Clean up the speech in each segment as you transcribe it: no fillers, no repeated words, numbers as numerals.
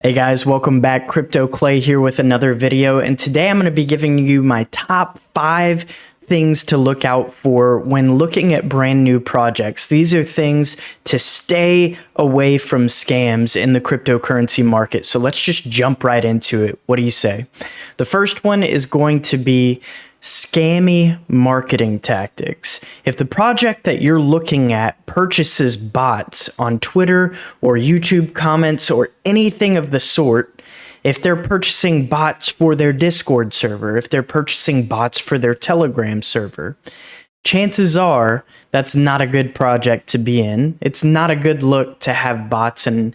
Hey guys, welcome back. Crypto Clay here with another video, and today I'm going to be giving you my top 5 things to look out for when looking at brand new projects. These are things to stay away from scams in the cryptocurrency market. So let's just jump right into it. What do you say? The first one is going to be scammy marketing tactics. If the project that you're looking at purchases bots on Twitter or YouTube comments or anything of the sort, if they're purchasing bots for their Discord server, if they're purchasing bots for their Telegram server, chances are that's not a good project to be in. It's not a good look to have bots in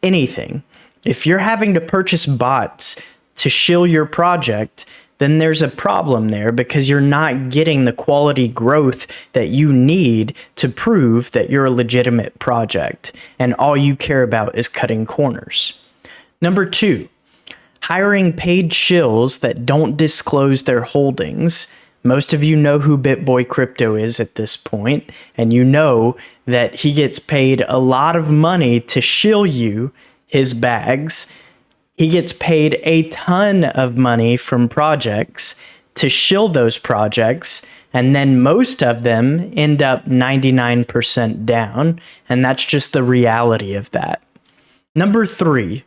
anything. If you're having to purchase bots to shill your project, then there's a problem there because you're not getting the quality growth that you need to prove that you're a legitimate project, and all you care about is cutting corners. Number 2, hiring paid shills that don't disclose their holdings. Most of you know who BitBoy Crypto is at this point, and you know that he gets paid a lot of money to shill you his bags. He gets paid a ton of money from projects to shill those projects, and then most of them end up 99% down, and that's just the reality of that. Number 3,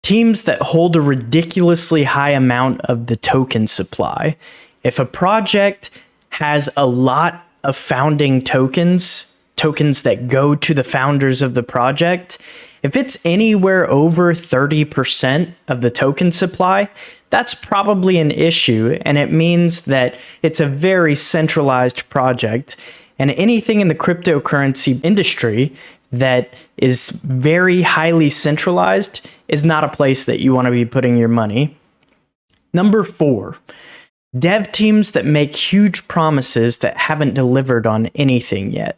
teams that hold a ridiculously high amount of the token supply. If a project has a lot of founding tokens that go to the founders of the project, if it's anywhere over 30% of the token supply, that's probably an issue, and it means that it's a very centralized project, and anything in the cryptocurrency industry that is very highly centralized is not a place that you want to be putting your money. Number 4, dev teams that make huge promises that haven't delivered on anything yet.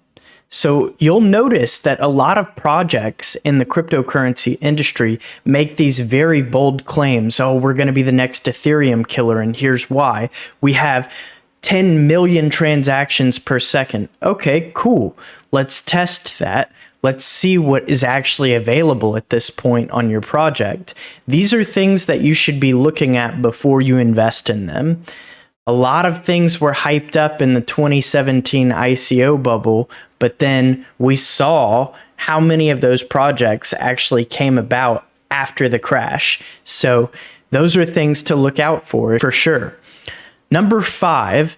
So you'll notice that a lot of projects in the cryptocurrency industry make these very bold claims. Oh, we're going to be the next Ethereum killer, and here's why. We have 10 million transactions per second. Okay, cool. Let's test that. Let's see what is actually available at this point on your project. These are things that you should be looking at before you invest in them. A lot of things were hyped up in the 2017 ICO bubble, but then we saw how many of those projects actually came about after the crash. So those are things to look out for sure. Number 5,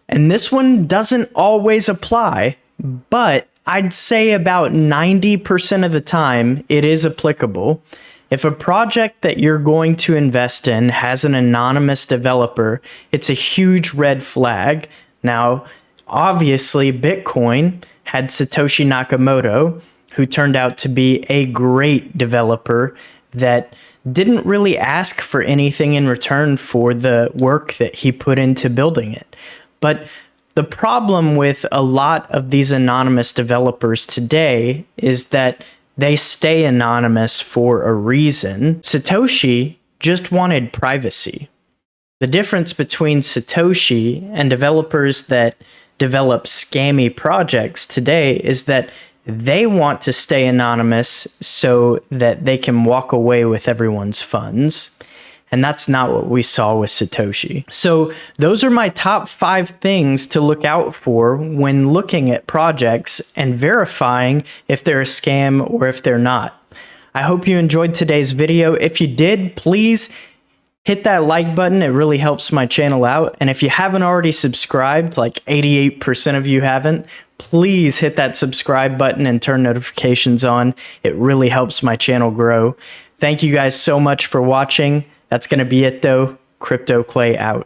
and this one doesn't always apply, but I'd say about 90% of the time it is applicable. If a project that you're going to invest in has an anonymous developer, it's a huge red flag. Now, obviously, Bitcoin had Satoshi Nakamoto, who turned out to be a great developer that didn't really ask for anything in return for the work that he put into building it. But the problem with a lot of these anonymous developers today is that they stay anonymous for a reason. Satoshi just wanted privacy. The difference between Satoshi and developers that develop scammy projects today is that they want to stay anonymous so that they can walk away with everyone's funds. And that's not what we saw with Satoshi. So those are my top 5 things to look out for when looking at projects and verifying if they're a scam or if they're not. I hope you enjoyed today's video. If you did, please hit that like button. It really helps my channel out. And if you haven't already subscribed, like 88% of you haven't, please hit that subscribe button and turn notifications on. It really helps my channel grow. Thank you guys so much for watching. That's going to be it though. Crypto Clay out.